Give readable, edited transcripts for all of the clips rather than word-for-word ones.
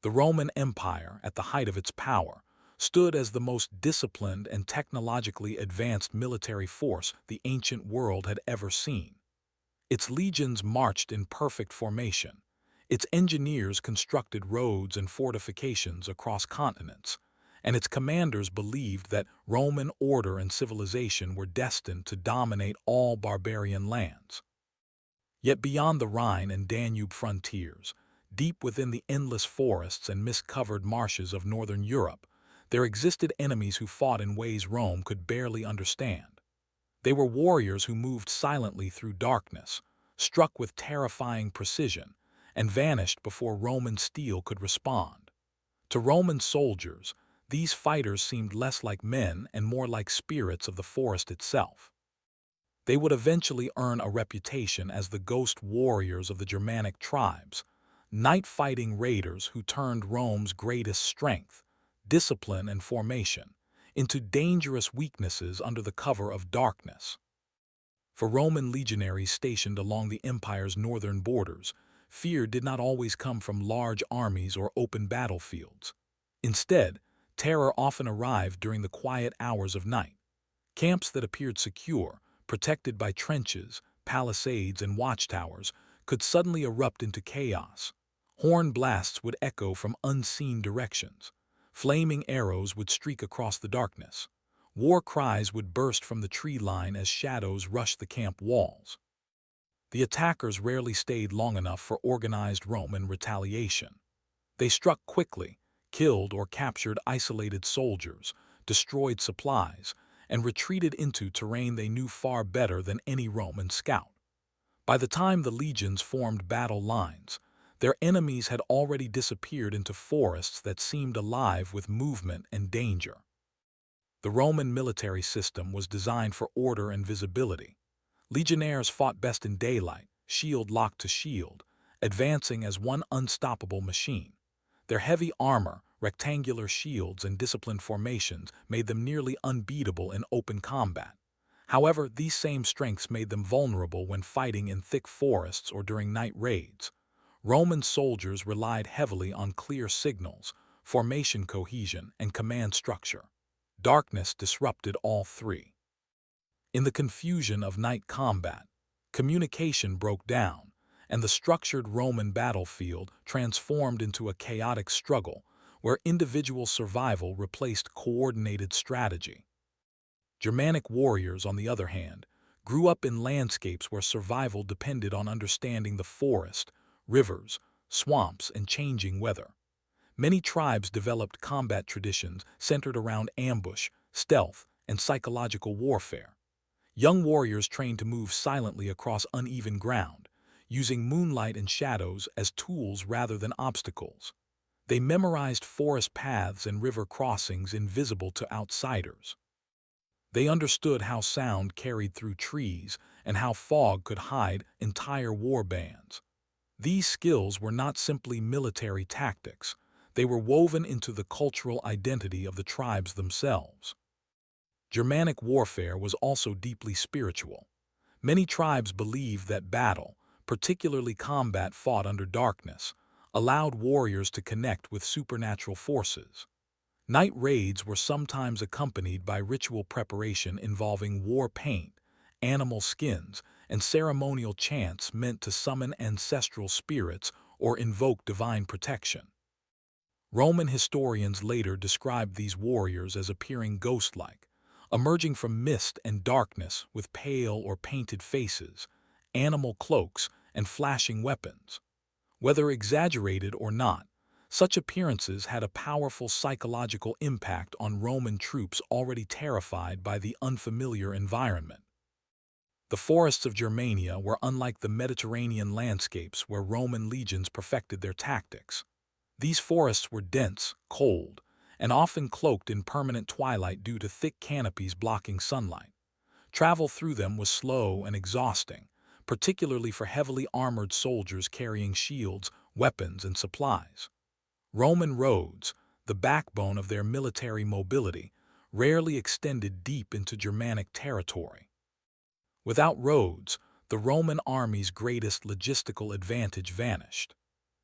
The Roman Empire, at the height of its power, stood as the most disciplined and technologically advanced military force the ancient world had ever seen. Its legions marched in perfect formation. Its engineers constructed roads and fortifications across continents, and its commanders believed that Roman order and civilization were destined to dominate all barbarian lands. Yet beyond the Rhine and Danube frontiers, deep within the endless forests and mist-covered marshes of northern Europe, there existed enemies who fought in ways Rome could barely understand. They were warriors who moved silently through darkness, struck with terrifying precision, and vanished before Roman steel could respond. To Roman soldiers, these fighters seemed less like men and more like spirits of the forest itself. They would eventually earn a reputation as the ghost warriors of the Germanic tribes, night-fighting raiders who turned Rome's greatest strength, discipline and formation, into dangerous weaknesses under the cover of darkness. For Roman legionaries stationed along the empire's northern borders, fear did not always come from large armies or open battlefields. Instead, terror often arrived during the quiet hours of night. Camps that appeared secure, protected by trenches, palisades, and watchtowers, could suddenly erupt into chaos. Horn blasts would echo from unseen directions. Flaming arrows would streak across the darkness. War cries would burst from the tree line as shadows rushed the camp walls. The attackers rarely stayed long enough for organized Roman retaliation. They struck quickly, killed or captured isolated soldiers, destroyed supplies, and retreated into terrain they knew far better than any Roman scout. By the time the legions formed battle lines, their enemies had already disappeared into forests that seemed alive with movement and danger. The Roman military system was designed for order and visibility. Legionnaires fought best in daylight, shield locked to shield, advancing as one unstoppable machine. Their heavy armor, rectangular shields, and disciplined formations made them nearly unbeatable in open combat. However, these same strengths made them vulnerable when fighting in thick forests or during night raids. Roman soldiers relied heavily on clear signals, formation cohesion, and command structure. Darkness disrupted all three. In the confusion of night combat, communication broke down, and the structured Roman battlefield transformed into a chaotic struggle where individual survival replaced coordinated strategy. Germanic warriors, on the other hand, grew up in landscapes where survival depended on understanding the forest, rivers, swamps, and changing weather. Many tribes developed combat traditions centered around ambush, stealth, and psychological warfare. Young warriors trained to move silently across uneven ground, using moonlight and shadows as tools rather than obstacles. They memorized forest paths and river crossings invisible to outsiders. They understood how sound carried through trees and how fog could hide entire war bands. These skills were not simply military tactics. They were woven into the cultural identity of the tribes themselves. Germanic warfare was also deeply spiritual. Many tribes believed that battle, particularly combat fought under darkness, allowed warriors to connect with supernatural forces. Night raids were sometimes accompanied by ritual preparation involving war paint, animal skins, and ceremonial chants meant to summon ancestral spirits or invoke divine protection. Roman historians later described these warriors as appearing ghost-like, emerging from mist and darkness with pale or painted faces, animal cloaks, and flashing weapons. Whether exaggerated or not, such appearances had a powerful psychological impact on Roman troops already terrified by the unfamiliar environment. The forests of Germania were unlike the Mediterranean landscapes where Roman legions perfected their tactics. These forests were dense, cold, and often cloaked in permanent twilight due to thick canopies blocking sunlight. Travel through them was slow and exhausting, particularly for heavily armored soldiers carrying shields, weapons, and supplies. Roman roads, the backbone of their military mobility, rarely extended deep into Germanic territory. Without roads, the Roman army's greatest logistical advantage vanished.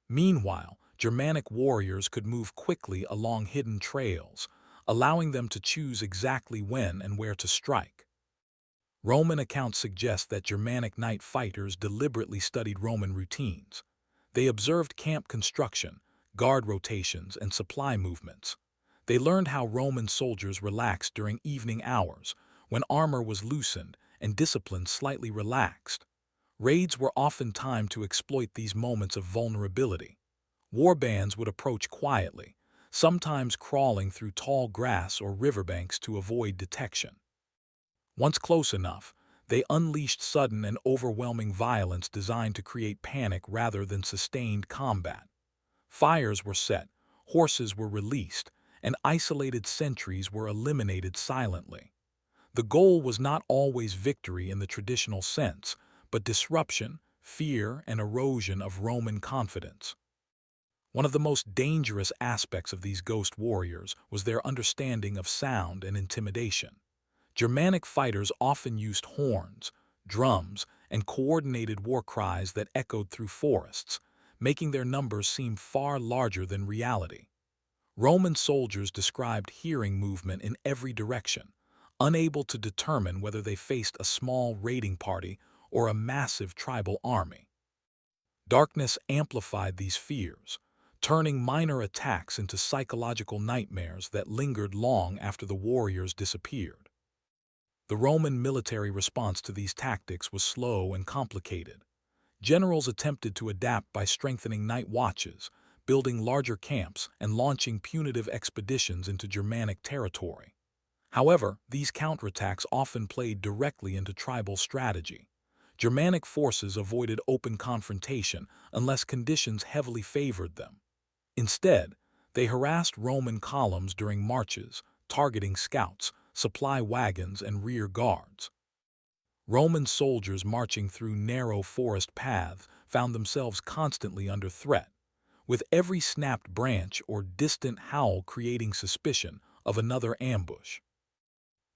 Meanwhile, Germanic warriors could move quickly along hidden trails, allowing them to choose exactly when and where to strike. Roman accounts suggest that Germanic night fighters deliberately studied Roman routines. They observed camp construction, guard rotations, and supply movements. They learned how Roman soldiers relaxed during evening hours, when armor was loosened and discipline slightly relaxed. Raids were often timed to exploit these moments of vulnerability. War bands would approach quietly, sometimes crawling through tall grass or riverbanks to avoid detection. Once close enough, they unleashed sudden and overwhelming violence designed to create panic rather than sustained combat. Fires were set, horses were released, and isolated sentries were eliminated silently. The goal was not always victory in the traditional sense, but disruption, fear, and erosion of Roman confidence. One of the most dangerous aspects of these ghost warriors was their understanding of sound and intimidation. Germanic fighters often used horns, drums, and coordinated war cries that echoed through forests, making their numbers seem far larger than reality. Roman soldiers described hearing movement in every direction, unable to determine whether they faced a small raiding party or a massive tribal army. Darkness amplified these fears, turning minor attacks into psychological nightmares that lingered long after the warriors disappeared. The Roman military response to these tactics was slow and complicated. Generals attempted to adapt by strengthening night watches, building larger camps, and launching punitive expeditions into Germanic territory. However, these counterattacks often played directly into tribal strategy. Germanic forces avoided open confrontation unless conditions heavily favored them. Instead, they harassed Roman columns during marches, targeting scouts, supply wagons, and rear guards. Roman soldiers marching through narrow forest paths found themselves constantly under threat, with every snapped branch or distant howl creating suspicion of another ambush.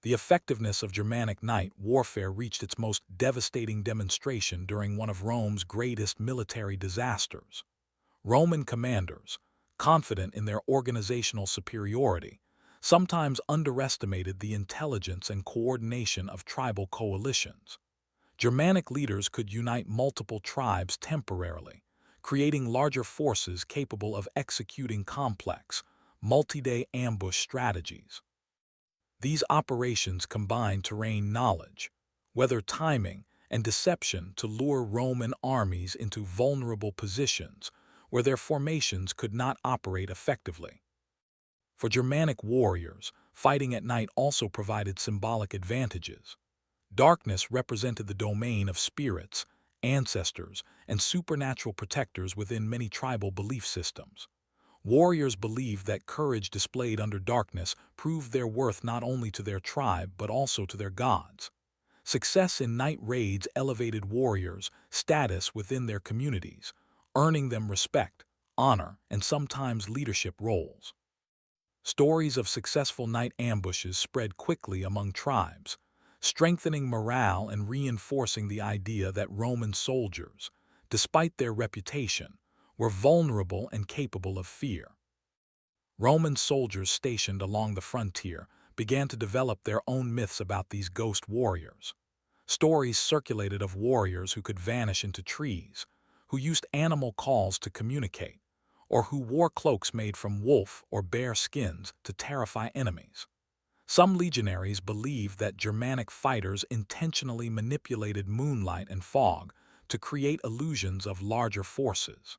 The effectiveness of Germanic night warfare reached its most devastating demonstration during one of Rome's greatest military disasters. Roman commanders, confident in their organizational superiority, sometimes underestimated the intelligence and coordination of tribal coalitions. Germanic leaders could unite multiple tribes temporarily, creating larger forces capable of executing complex, multi-day ambush strategies. These operations combined terrain knowledge, weather timing, and deception to lure Roman armies into vulnerable positions where their formations could not operate effectively. For Germanic warriors, fighting at night also provided symbolic advantages. Darkness represented the domain of spirits, ancestors, and supernatural protectors within many tribal belief systems. Warriors believed that courage displayed under darkness proved their worth not only to their tribe but also to their gods. Success in night raids elevated warriors' status within their communities, earning them respect, honor, and sometimes leadership roles. Stories of successful night ambushes spread quickly among tribes, strengthening morale and reinforcing the idea that Roman soldiers, despite their reputation, were vulnerable and capable of fear. Roman soldiers stationed along the frontier began to develop their own myths about these ghost warriors. Stories circulated of warriors who could vanish into trees, who used animal calls to communicate, or who wore cloaks made from wolf or bear skins to terrify enemies. Some legionaries believed that Germanic fighters intentionally manipulated moonlight and fog to create illusions of larger forces.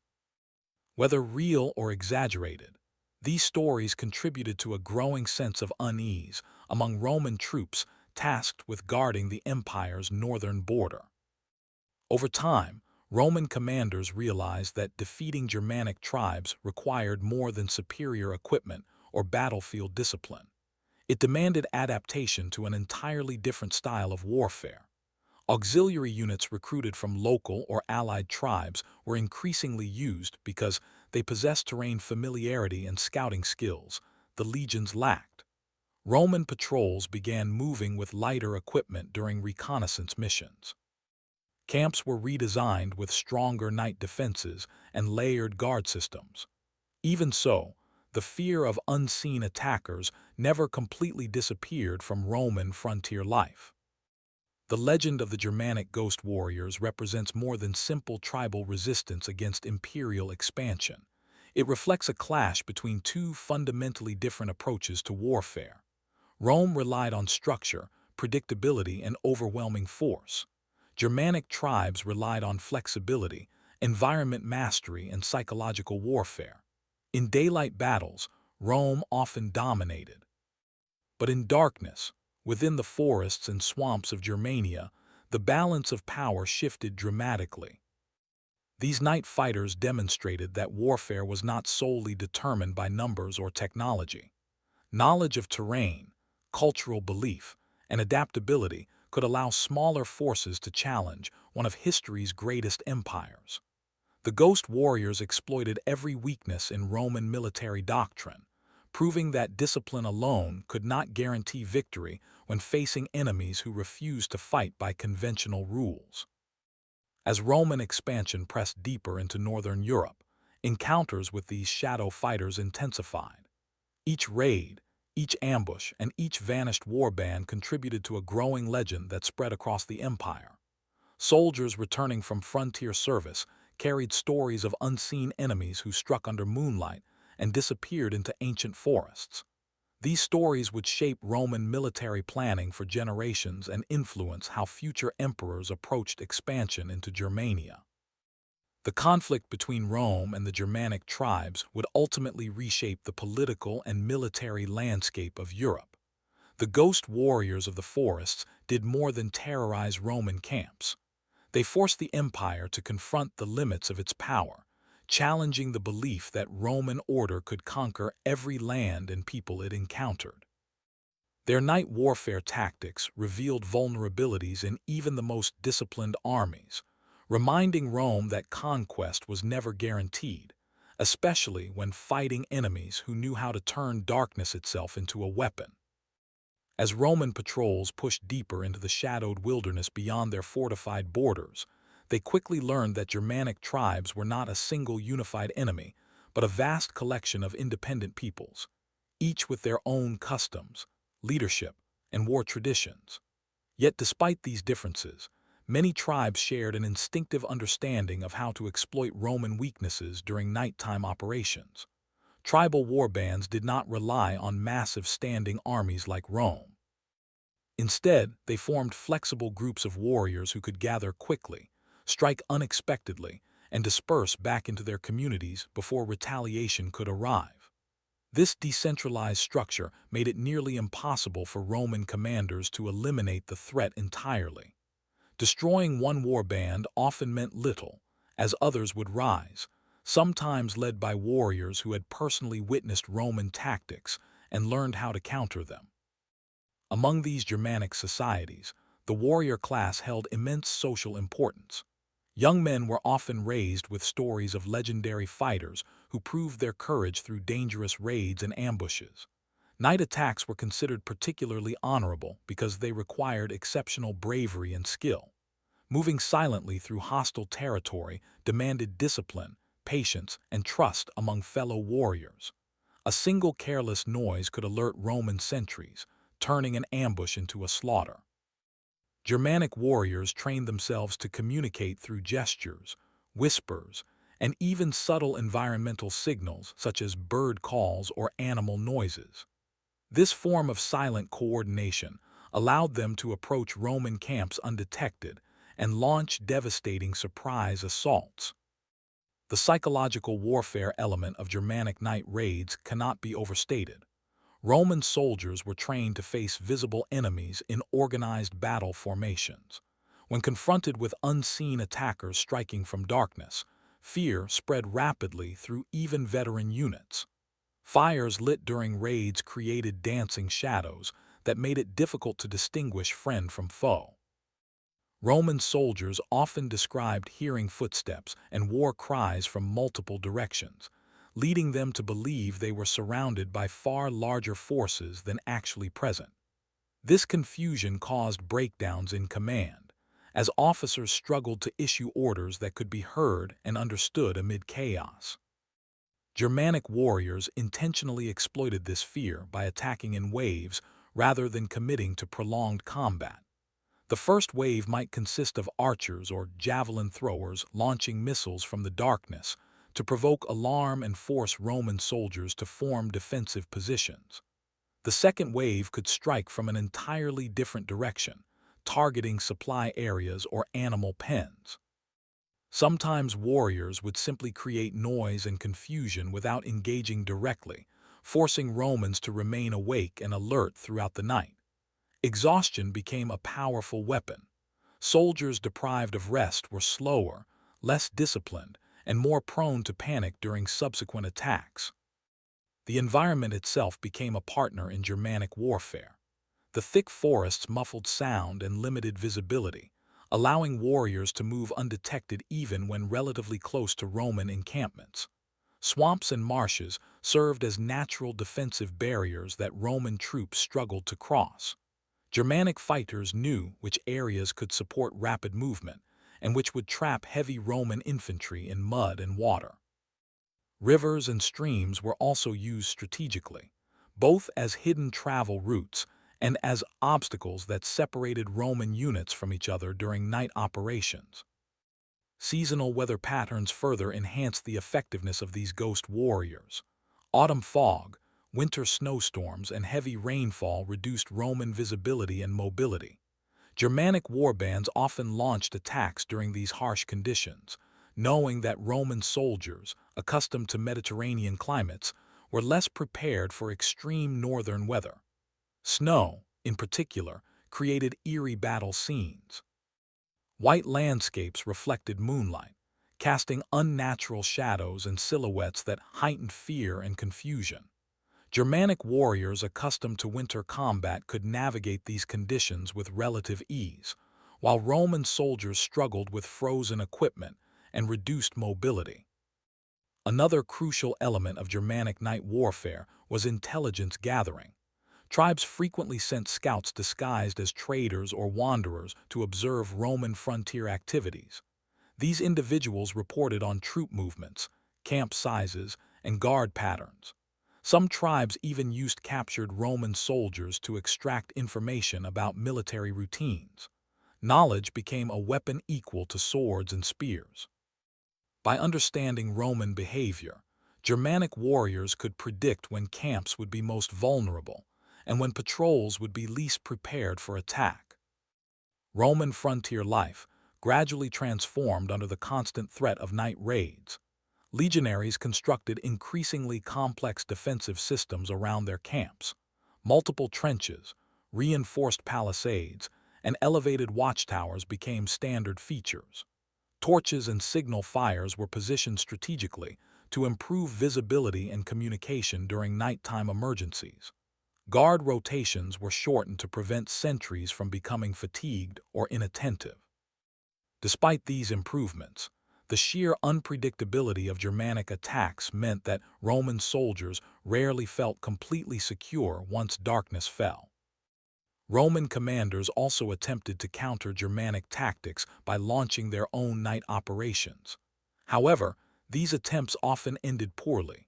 Whether real or exaggerated, these stories contributed to a growing sense of unease among Roman troops tasked with guarding the empire's northern border. Over time, Roman commanders realized that defeating Germanic tribes required more than superior equipment or battlefield discipline. It demanded adaptation to an entirely different style of warfare. Auxiliary units recruited from local or allied tribes were increasingly used because they possessed terrain familiarity and scouting skills the legions lacked. Roman patrols began moving with lighter equipment during reconnaissance missions. Camps were redesigned with stronger night defenses and layered guard systems. Even so, the fear of unseen attackers never completely disappeared from Roman frontier life. The legend of the Germanic ghost warriors represents more than simple tribal resistance against imperial expansion. It reflects a clash between two fundamentally different approaches to warfare. Rome relied on structure, predictability, and overwhelming force. Germanic tribes relied on flexibility, environment mastery, and psychological warfare. In daylight battles, Rome often dominated. But in darkness, within the forests and swamps of Germania, the balance of power shifted dramatically. These night fighters demonstrated that warfare was not solely determined by numbers or technology. Knowledge of terrain, cultural belief, and adaptability could allow smaller forces to challenge one of history's greatest empires. The ghost warriors exploited every weakness in Roman military doctrine, proving that discipline alone could not guarantee victory when facing enemies who refused to fight by conventional rules. As Roman expansion pressed deeper into northern Europe, encounters with these shadow fighters intensified. Each raid, each ambush, and each vanished warband contributed to a growing legend that spread across the empire. Soldiers returning from frontier service carried stories of unseen enemies who struck under moonlight and disappeared into ancient forests. These stories would shape Roman military planning for generations and influence how future emperors approached expansion into Germania. The conflict between Rome and the Germanic tribes would ultimately reshape the political and military landscape of Europe. The ghost warriors of the forests did more than terrorize Roman camps. They forced the empire to confront the limits of its power, challenging the belief that Roman order could conquer every land and people it encountered. Their night warfare tactics revealed vulnerabilities in even the most disciplined armies, reminding Rome that conquest was never guaranteed, especially when fighting enemies who knew how to turn darkness itself into a weapon. As Roman patrols pushed deeper into the shadowed wilderness beyond their fortified borders, they quickly learned that Germanic tribes were not a single unified enemy, but a vast collection of independent peoples, each with their own customs, leadership, and war traditions. Yet despite these differences, many tribes shared an instinctive understanding of how to exploit Roman weaknesses during nighttime operations. Tribal warbands did not rely on massive standing armies like Rome. Instead, they formed flexible groups of warriors who could gather quickly, strike unexpectedly, and disperse back into their communities before retaliation could arrive. This decentralized structure made it nearly impossible for Roman commanders to eliminate the threat entirely. Destroying one warband often meant little, as others would rise, sometimes led by warriors who had personally witnessed Roman tactics and learned how to counter them. Among these Germanic societies, the warrior class held immense social importance. Young men were often raised with stories of legendary fighters who proved their courage through dangerous raids and ambushes. Night attacks were considered particularly honorable because they required exceptional bravery and skill. Moving silently through hostile territory demanded discipline, patience, and trust among fellow warriors. A single careless noise could alert Roman sentries, turning an ambush into a slaughter. Germanic warriors trained themselves to communicate through gestures, whispers, and even subtle environmental signals such as bird calls or animal noises. This form of silent coordination allowed them to approach Roman camps undetected and launch devastating surprise assaults. The psychological warfare element of Germanic night raids cannot be overstated. Roman soldiers were trained to face visible enemies in organized battle formations. When confronted with unseen attackers striking from darkness, fear spread rapidly through even veteran units. Fires lit during raids created dancing shadows that made it difficult to distinguish friend from foe. Roman soldiers often described hearing footsteps and war cries from multiple directions, leading them to believe they were surrounded by far larger forces than actually present. This confusion caused breakdowns in command, as officers struggled to issue orders that could be heard and understood amid chaos. Germanic warriors intentionally exploited this fear by attacking in waves rather than committing to prolonged combat. The first wave might consist of archers or javelin throwers launching missiles from the darkness to provoke alarm and force Roman soldiers to form defensive positions. The second wave could strike from an entirely different direction, targeting supply areas or animal pens. Sometimes warriors would simply create noise and confusion without engaging directly, forcing Romans to remain awake and alert throughout the night. Exhaustion became a powerful weapon. Soldiers deprived of rest were slower, less disciplined, and more prone to panic during subsequent attacks. The environment itself became a partner in Germanic warfare. The thick forests muffled sound and limited visibility, allowing warriors to move undetected even when relatively close to Roman encampments. Swamps and marshes served as natural defensive barriers that Roman troops struggled to cross. Germanic fighters knew which areas could support rapid movement and which would trap heavy Roman infantry in mud and water. Rivers and streams were also used strategically, both as hidden travel routes and as obstacles that separated Roman units from each other during night operations. Seasonal weather patterns further enhanced the effectiveness of these ghost warriors. Autumn fog, winter snowstorms, and heavy rainfall reduced Roman visibility and mobility. Germanic warbands often launched attacks during these harsh conditions, knowing that Roman soldiers, accustomed to Mediterranean climates, were less prepared for extreme northern weather. Snow, in particular, created eerie battle scenes. White landscapes reflected moonlight, casting unnatural shadows and silhouettes that heightened fear and confusion. Germanic warriors accustomed to winter combat could navigate these conditions with relative ease, while Roman soldiers struggled with frozen equipment and reduced mobility. Another crucial element of Germanic night warfare was intelligence gathering. Tribes frequently sent scouts disguised as traders or wanderers to observe Roman frontier activities. These individuals reported on troop movements, camp sizes, and guard patterns. Some tribes even used captured Roman soldiers to extract information about military routines. Knowledge became a weapon equal to swords and spears. By understanding Roman behavior, Germanic warriors could predict when camps would be most vulnerable and when patrols would be least prepared for attack. Roman frontier life gradually transformed under the constant threat of night raids. Legionaries constructed increasingly complex defensive systems around their camps. Multiple trenches, reinforced palisades, and elevated watchtowers became standard features. Torches and signal fires were positioned strategically to improve visibility and communication during nighttime emergencies. Guard rotations were shortened to prevent sentries from becoming fatigued or inattentive. Despite these improvements, the sheer unpredictability of Germanic attacks meant that Roman soldiers rarely felt completely secure once darkness fell. Roman commanders also attempted to counter Germanic tactics by launching their own night operations. However, these attempts often ended poorly.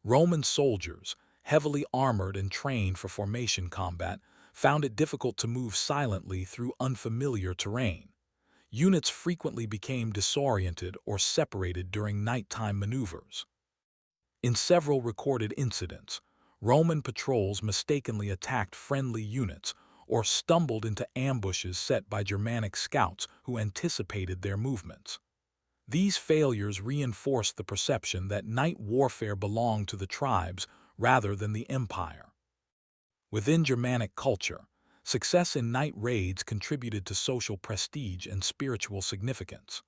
Roman soldiers, heavily armored and trained for formation combat, found it difficult to move silently through unfamiliar terrain. Units frequently became disoriented or separated during nighttime maneuvers. In several recorded incidents, Roman patrols mistakenly attacked friendly units or stumbled into ambushes set by Germanic scouts who anticipated their movements. These failures reinforced the perception that night warfare belonged to the tribes rather than the empire. Within Germanic culture, success in night raids contributed to social prestige and spiritual significance.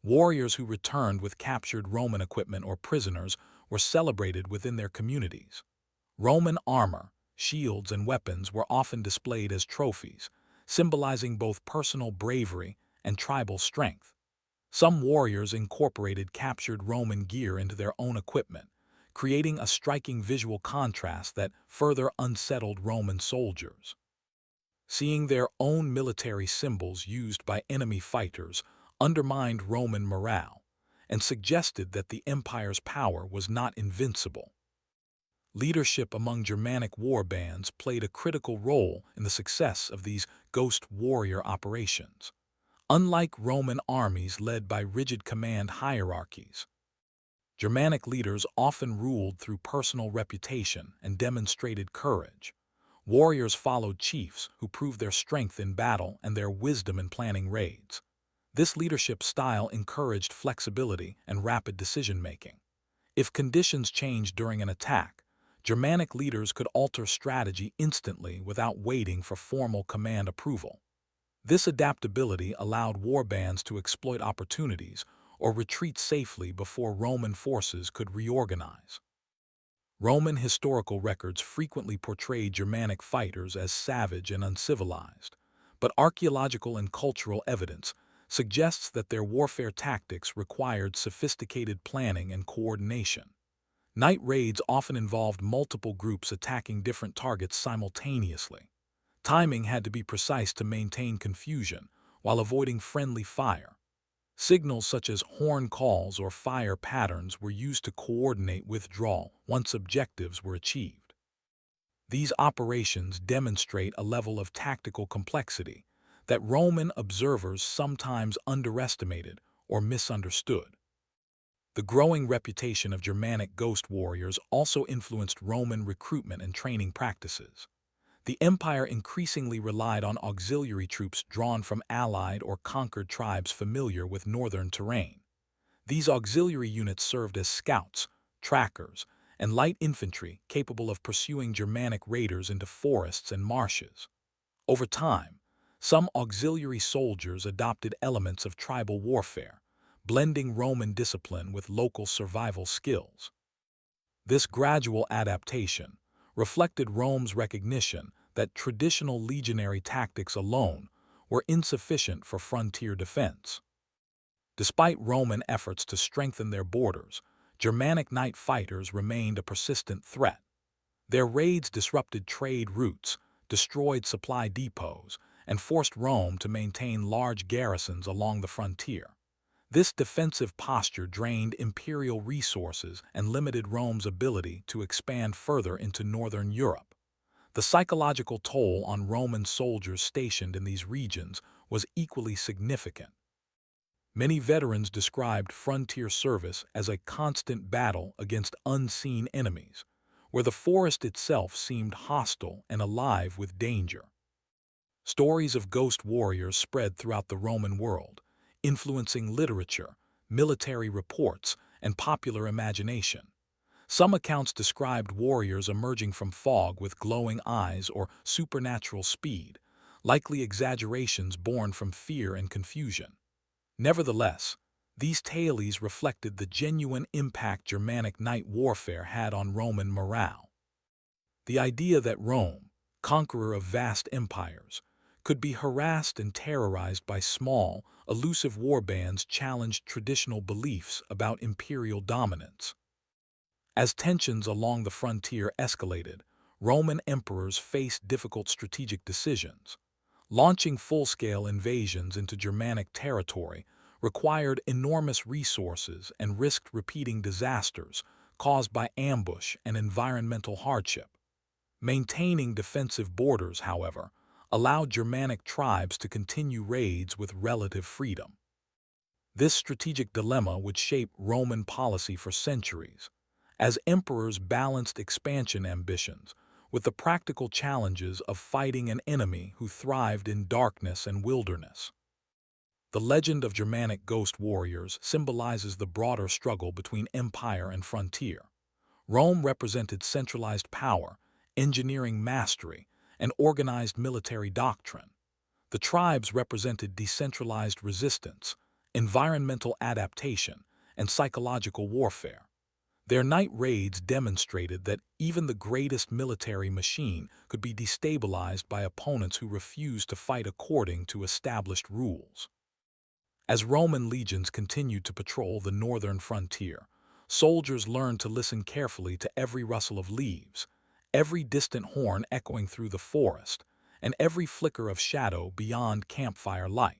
Warriors who returned with captured Roman equipment or prisoners were celebrated within their communities. Roman armor, shields, and weapons were often displayed as trophies, symbolizing both personal bravery and tribal strength. Some warriors incorporated captured Roman gear into their own equipment, creating a striking visual contrast that further unsettled Roman soldiers. Seeing their own military symbols used by enemy fighters undermined Roman morale, and suggested that the empire's power was not invincible. Leadership among Germanic war bands played a critical role in the success of these ghost warrior operations. Unlike Roman armies led by rigid command hierarchies, Germanic leaders often ruled through personal reputation and demonstrated courage. Warriors followed chiefs who proved their strength in battle and their wisdom in planning raids. This leadership style encouraged flexibility and rapid decision-making. If conditions changed during an attack, Germanic leaders could alter strategy instantly without waiting for formal command approval. This adaptability allowed warbands to exploit opportunities or retreat safely before Roman forces could reorganize. Roman historical records frequently portrayed Germanic fighters as savage and uncivilized, but archaeological and cultural evidence suggests that their warfare tactics required sophisticated planning and coordination. Night raids often involved multiple groups attacking different targets simultaneously. Timing had to be precise to maintain confusion while avoiding friendly fire. Signals such as horn calls or fire patterns were used to coordinate withdrawal once objectives were achieved. These operations demonstrate a level of tactical complexity that Roman observers sometimes underestimated or misunderstood. The growing reputation of Germanic ghost warriors also influenced Roman recruitment and training practices. The empire increasingly relied on auxiliary troops drawn from allied or conquered tribes familiar with northern terrain. These auxiliary units served as scouts, trackers, and light infantry capable of pursuing Germanic raiders into forests and marshes. Over time, some auxiliary soldiers adopted elements of tribal warfare, blending Roman discipline with local survival skills. This gradual adaptation reflected Rome's recognition that traditional legionary tactics alone were insufficient for frontier defense. Despite Roman efforts to strengthen their borders, Germanic night fighters remained a persistent threat. Their raids disrupted trade routes, destroyed supply depots, and forced Rome to maintain large garrisons along the frontier. This defensive posture drained imperial resources and limited Rome's ability to expand further into northern Europe. The psychological toll on Roman soldiers stationed in these regions was equally significant. Many veterans described frontier service as a constant battle against unseen enemies, where the forest itself seemed hostile and alive with danger. Stories of ghost warriors spread throughout the Roman world, influencing literature, military reports, and popular imagination. Some accounts described warriors emerging from fog with glowing eyes or supernatural speed, likely exaggerations born from fear and confusion. Nevertheless, these tales reflected the genuine impact Germanic night warfare had on Roman morale. The idea that Rome, conqueror of vast empires, could be harassed and terrorized by small, elusive warbands challenged traditional beliefs about imperial dominance. As tensions along the frontier escalated, Roman emperors faced difficult strategic decisions. Launching full-scale invasions into Germanic territory required enormous resources and risked repeating disasters caused by ambush and environmental hardship. Maintaining defensive borders, however, allowed Germanic tribes to continue raids with relative freedom. This strategic dilemma would shape Roman policy for centuries, as emperors balanced expansion ambitions with the practical challenges of fighting an enemy who thrived in darkness and wilderness. The legend of Germanic ghost warriors symbolizes the broader struggle between empire and frontier. Rome represented centralized power, engineering mastery, and organized military doctrine. The tribes represented decentralized resistance, environmental adaptation, and psychological warfare. Their night raids demonstrated that even the greatest military machine could be destabilized by opponents who refused to fight according to established rules. As Roman legions continued to patrol the northern frontier, soldiers learned to listen carefully to every rustle of leaves, every distant horn echoing through the forest, and every flicker of shadow beyond campfire light.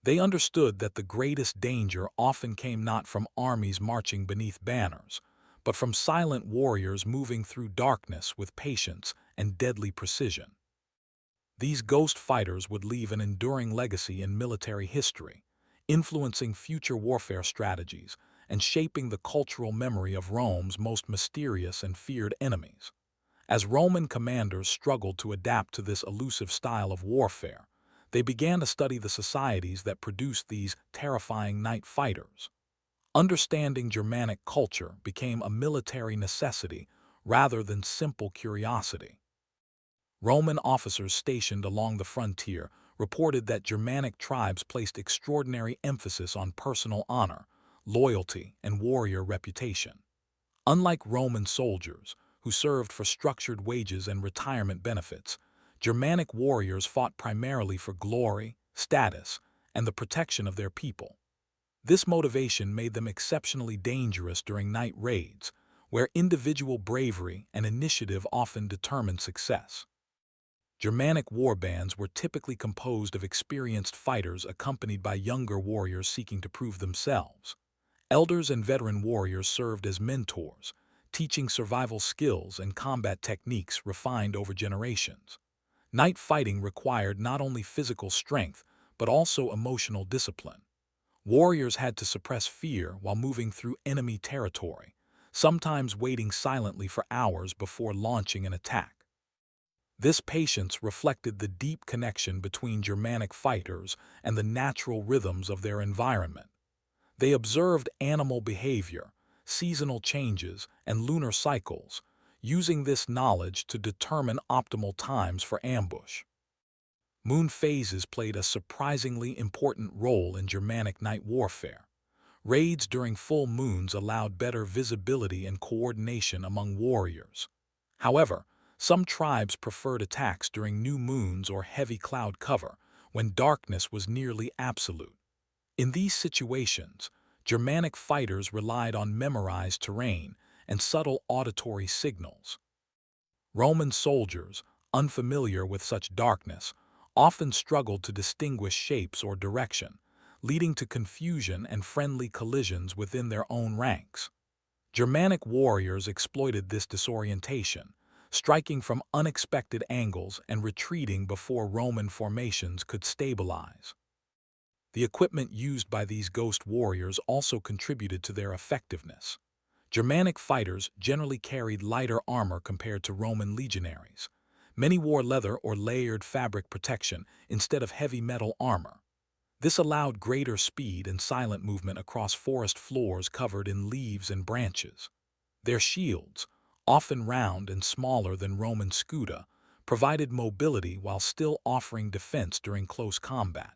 They understood that the greatest danger often came not from armies marching beneath banners, but from silent warriors moving through darkness with patience and deadly precision. These ghost fighters would leave an enduring legacy in military history, influencing future warfare strategies and shaping the cultural memory of Rome's most mysterious and feared enemies. As Roman commanders struggled to adapt to this elusive style of warfare, they began to study the societies that produced these terrifying night fighters. Understanding Germanic culture became a military necessity rather than simple curiosity. Roman officers stationed along the frontier reported that Germanic tribes placed extraordinary emphasis on personal honor, loyalty, and warrior reputation. Unlike Roman soldiers, who served for structured wages and retirement benefits, Germanic warriors fought primarily for glory, status, and the protection of their people. This motivation made them exceptionally dangerous during night raids, where individual bravery and initiative often determined success. Germanic warbands were typically composed of experienced fighters accompanied by younger warriors seeking to prove themselves. Elders and veteran warriors served as mentors, teaching survival skills and combat techniques refined over generations. Night fighting required not only physical strength, but also emotional discipline. Warriors had to suppress fear while moving through enemy territory, sometimes waiting silently for hours before launching an attack. This patience reflected the deep connection between Germanic fighters and the natural rhythms of their environment. They observed animal behavior, seasonal changes, and lunar cycles, using this knowledge to determine optimal times for ambush. Moon phases played a surprisingly important role in Germanic night warfare. Raids during full moons allowed better visibility and coordination among warriors. However, some tribes preferred attacks during new moons or heavy cloud cover, when darkness was nearly absolute. In these situations, Germanic fighters relied on memorized terrain and subtle auditory signals. Roman soldiers, unfamiliar with such darkness, often struggled to distinguish shapes or direction, leading to confusion and friendly collisions within their own ranks. Germanic warriors exploited this disorientation, striking from unexpected angles and retreating before Roman formations could stabilize. The equipment used by these ghost warriors also contributed to their effectiveness. Germanic fighters generally carried lighter armor compared to Roman legionaries. Many wore leather or layered fabric protection instead of heavy metal armor. This allowed greater speed and silent movement across forest floors covered in leaves and branches. Their shields, often round and smaller than Roman scuda, provided mobility while still offering defense during close combat.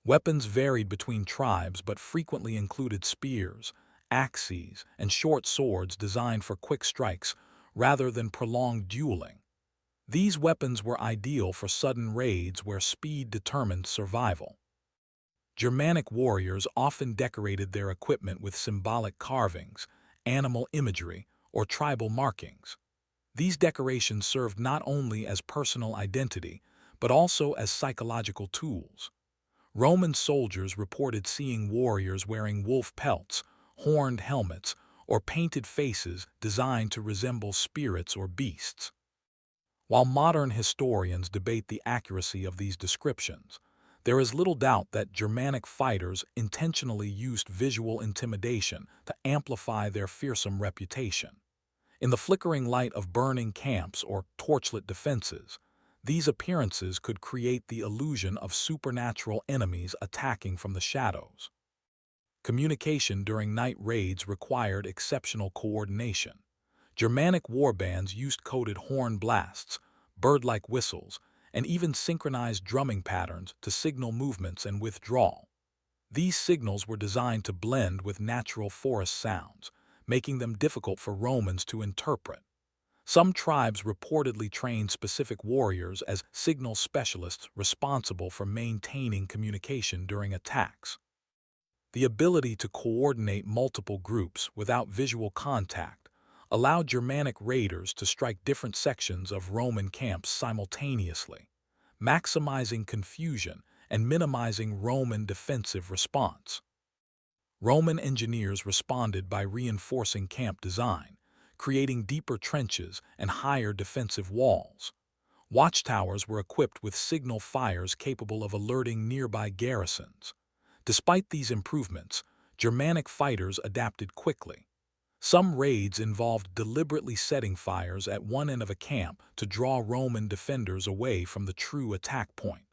Weapons varied between tribes but frequently included spears, axes, and short swords designed for quick strikes rather than prolonged dueling. These weapons were ideal for sudden raids where speed determined survival. Germanic warriors often decorated their equipment with symbolic carvings, animal imagery, or tribal markings. These decorations served not only as personal identity, but also as psychological tools. Roman soldiers reported seeing warriors wearing wolf pelts, horned helmets, or painted faces designed to resemble spirits or beasts. While modern historians debate the accuracy of these descriptions, there is little doubt that Germanic fighters intentionally used visual intimidation to amplify their fearsome reputation. In the flickering light of burning camps or torchlit defenses, these appearances could create the illusion of supernatural enemies attacking from the shadows. Communication during night raids required exceptional coordination. Germanic warbands used coded horn blasts, bird-like whistles, and even synchronized drumming patterns to signal movements and withdrawal. These signals were designed to blend with natural forest sounds, making them difficult for Romans to interpret. Some tribes reportedly trained specific warriors as signal specialists responsible for maintaining communication during attacks. The ability to coordinate multiple groups without visual contact allowed Germanic raiders to strike different sections of Roman camps simultaneously, maximizing confusion and minimizing Roman defensive response. Roman engineers responded by reinforcing camp design, creating deeper trenches and higher defensive walls. Watchtowers were equipped with signal fires capable of alerting nearby garrisons. Despite these improvements, Germanic fighters adapted quickly. Some raids involved deliberately setting fires at one end of a camp to draw Roman defenders away from the true attack point.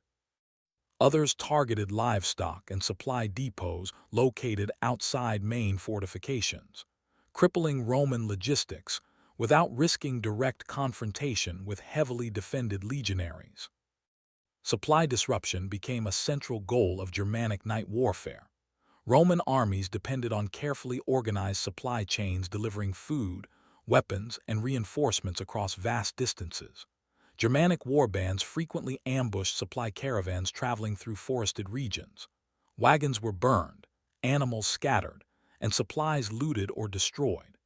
Others targeted livestock and supply depots located outside main fortifications, crippling Roman logistics without risking direct confrontation with heavily defended legionaries. Supply disruption became a central goal of Germanic night warfare. Roman armies depended on carefully organized supply chains delivering food, weapons, and reinforcements across vast distances. Germanic warbands frequently ambushed supply caravans traveling through forested regions. Wagons were burned, animals scattered, and supplies looted or destroyed.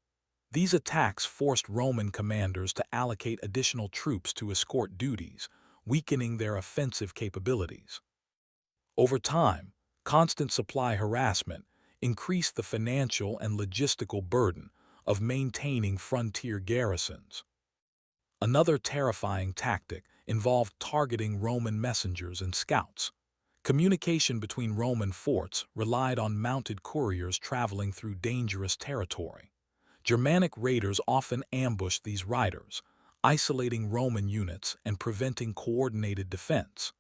These attacks forced Roman commanders to allocate additional troops to escort duties, weakening their offensive capabilities. Over time, constant supply harassment increased the financial and logistical burden of maintaining frontier garrisons. Another terrifying tactic involved targeting Roman messengers and scouts. Communication between Roman forts relied on mounted couriers traveling through dangerous territory. Germanic raiders often ambushed these riders, isolating Roman units and preventing coordinated defense.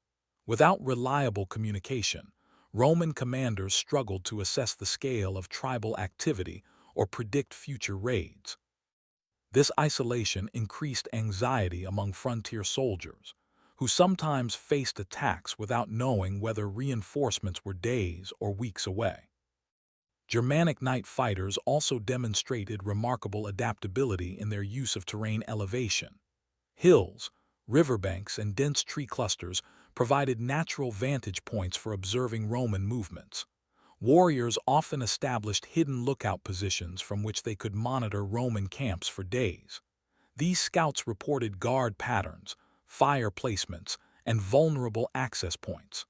Without reliable communication, Roman commanders struggled to assess the scale of tribal activity or predict future raids. This isolation increased anxiety among frontier soldiers, who sometimes faced attacks without knowing whether reinforcements were days or weeks away. Germanic night fighters also demonstrated remarkable adaptability in their use of terrain elevation. Hills, riverbanks, and dense tree clusters provided natural vantage points for observing Roman movements. Warriors often established hidden lookout positions from which they could monitor Roman camps for days. These scouts reported guard patterns, fire placements, and vulnerable access points.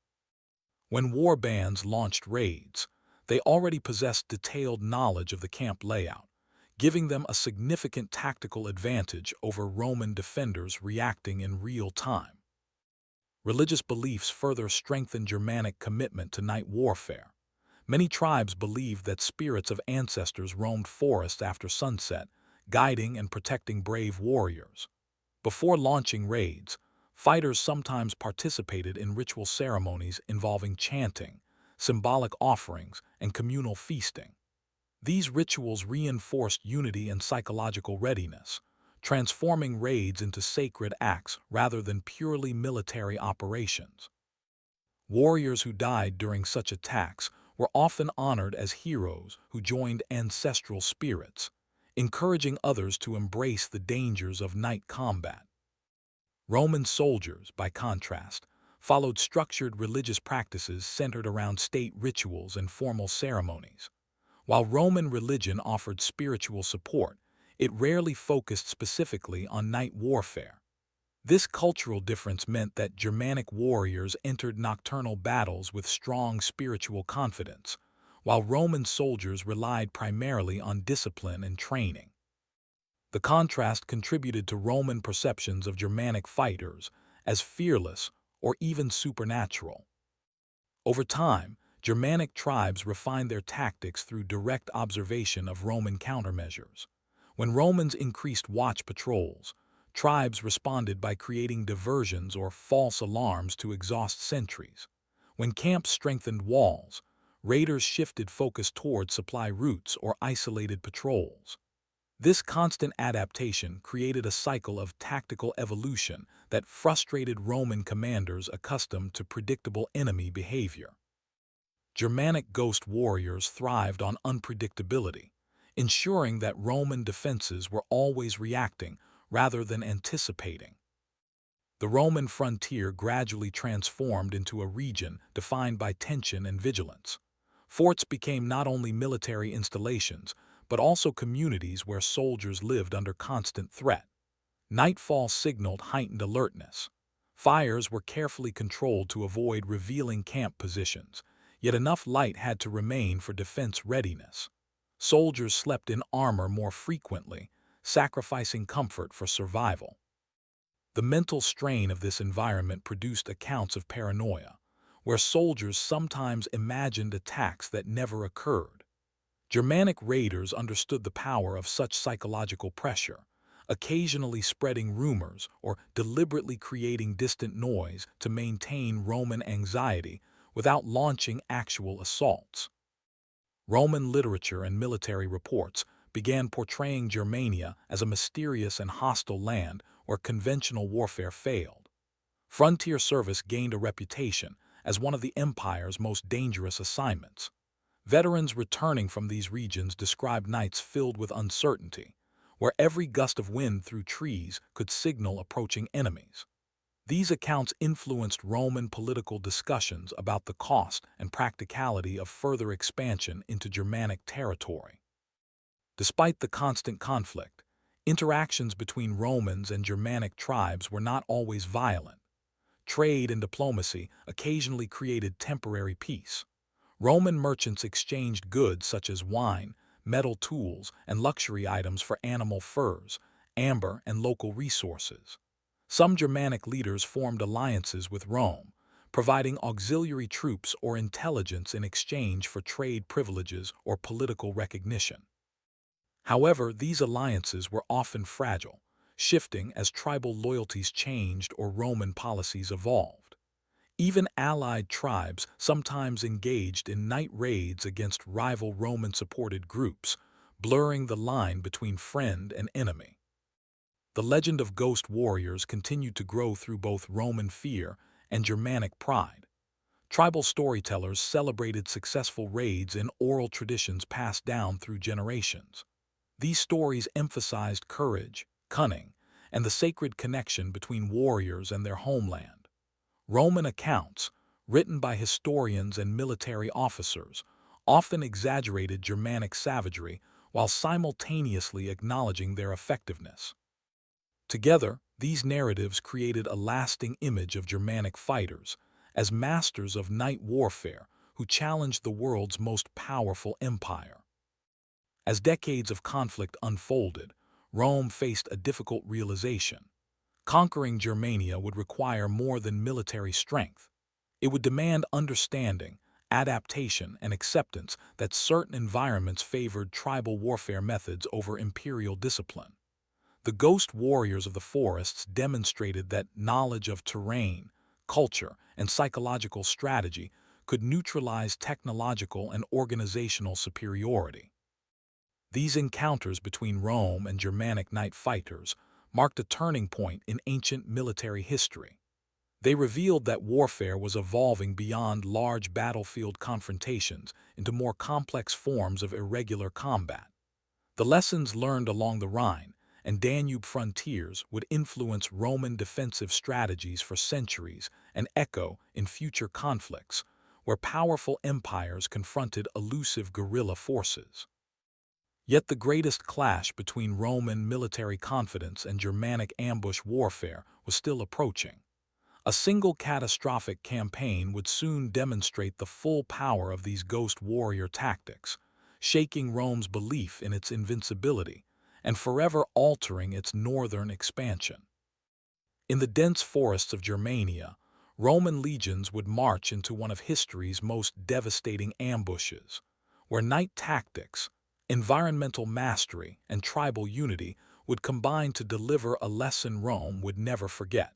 When war bands launched raids, they already possessed detailed knowledge of the camp layout, giving them a significant tactical advantage over Roman defenders reacting in real time. Religious beliefs further strengthened Germanic commitment to night warfare. Many tribes believed that spirits of ancestors roamed forests after sunset, guiding and protecting brave warriors. Before launching raids, fighters sometimes participated in ritual ceremonies involving chanting, symbolic offerings, and communal feasting. These rituals reinforced unity and psychological readiness, transforming raids into sacred acts rather than purely military operations. Warriors who died during such attacks were often honored as heroes who joined ancestral spirits, encouraging others to embrace the dangers of night combat. Roman soldiers, by contrast, followed structured religious practices centered around state rituals and formal ceremonies. While Roman religion offered spiritual support, it rarely focused specifically on night warfare. This cultural difference meant that Germanic warriors entered nocturnal battles with strong spiritual confidence, while Roman soldiers relied primarily on discipline and training. The contrast contributed to Roman perceptions of Germanic fighters as fearless or even supernatural. Over time, Germanic tribes refined their tactics through direct observation of Roman countermeasures. When Romans increased watch patrols, tribes responded by creating diversions or false alarms to exhaust sentries. When camps strengthened walls, raiders shifted focus toward supply routes or isolated patrols. This constant adaptation created a cycle of tactical evolution that frustrated Roman commanders accustomed to predictable enemy behavior. Germanic ghost warriors thrived on unpredictability, ensuring that Roman defenses were always reacting rather than anticipating. The Roman frontier gradually transformed into a region defined by tension and vigilance. Forts became not only military installations, but also communities where soldiers lived under constant threat. Nightfall signaled heightened alertness. Fires were carefully controlled to avoid revealing camp positions, yet enough light had to remain for defense readiness. Soldiers slept in armor more frequently, sacrificing comfort for survival. The mental strain of this environment produced accounts of paranoia, where soldiers sometimes imagined attacks that never occurred. Germanic raiders understood the power of such psychological pressure, occasionally spreading rumors or deliberately creating distant noise to maintain Roman anxiety without launching actual assaults. Roman literature and military reports began portraying Germania as a mysterious and hostile land where conventional warfare failed. Frontier service gained a reputation as one of the empire's most dangerous assignments. Veterans returning from these regions described nights filled with uncertainty, where every gust of wind through trees could signal approaching enemies. These accounts influenced Roman political discussions about the cost and practicality of further expansion into Germanic territory. Despite the constant conflict, interactions between Romans and Germanic tribes were not always violent. Trade and diplomacy occasionally created temporary peace. Roman merchants exchanged goods such as wine, metal tools, and luxury items for animal furs, amber, and local resources. Some Germanic leaders formed alliances with Rome, providing auxiliary troops or intelligence in exchange for trade privileges or political recognition. However, these alliances were often fragile, shifting as tribal loyalties changed or Roman policies evolved. Even allied tribes sometimes engaged in night raids against rival Roman-supported groups, blurring the line between friend and enemy. The legend of ghost warriors continued to grow through both Roman fear and Germanic pride. Tribal storytellers celebrated successful raids in oral traditions passed down through generations. These stories emphasized courage, cunning, and the sacred connection between warriors and their homeland. Roman accounts, written by historians and military officers, often exaggerated Germanic savagery while simultaneously acknowledging their effectiveness. Together, these narratives created a lasting image of Germanic fighters as masters of night warfare who challenged the world's most powerful empire. As decades of conflict unfolded, Rome faced a difficult realization. Conquering Germania would require more than military strength. It would demand understanding, adaptation, and acceptance that certain environments favored tribal warfare methods over imperial discipline. The ghost warriors of the forests demonstrated that knowledge of terrain, culture, and psychological strategy could neutralize technological and organizational superiority. These encounters between Rome and Germanic night fighters marked a turning point in ancient military history. They revealed that warfare was evolving beyond large battlefield confrontations into more complex forms of irregular combat. The lessons learned along the Rhine and Danube frontiers would influence Roman defensive strategies for centuries and echo in future conflicts, where powerful empires confronted elusive guerrilla forces. Yet the greatest clash between Roman military confidence and Germanic ambush warfare was still approaching. A single catastrophic campaign would soon demonstrate the full power of these ghost warrior tactics, shaking Rome's belief in its invincibility and forever altering its northern expansion. In the dense forests of Germania, Roman legions would march into one of history's most devastating ambushes, where night tactics, environmental mastery, and tribal unity would combine to deliver a lesson Rome would never forget.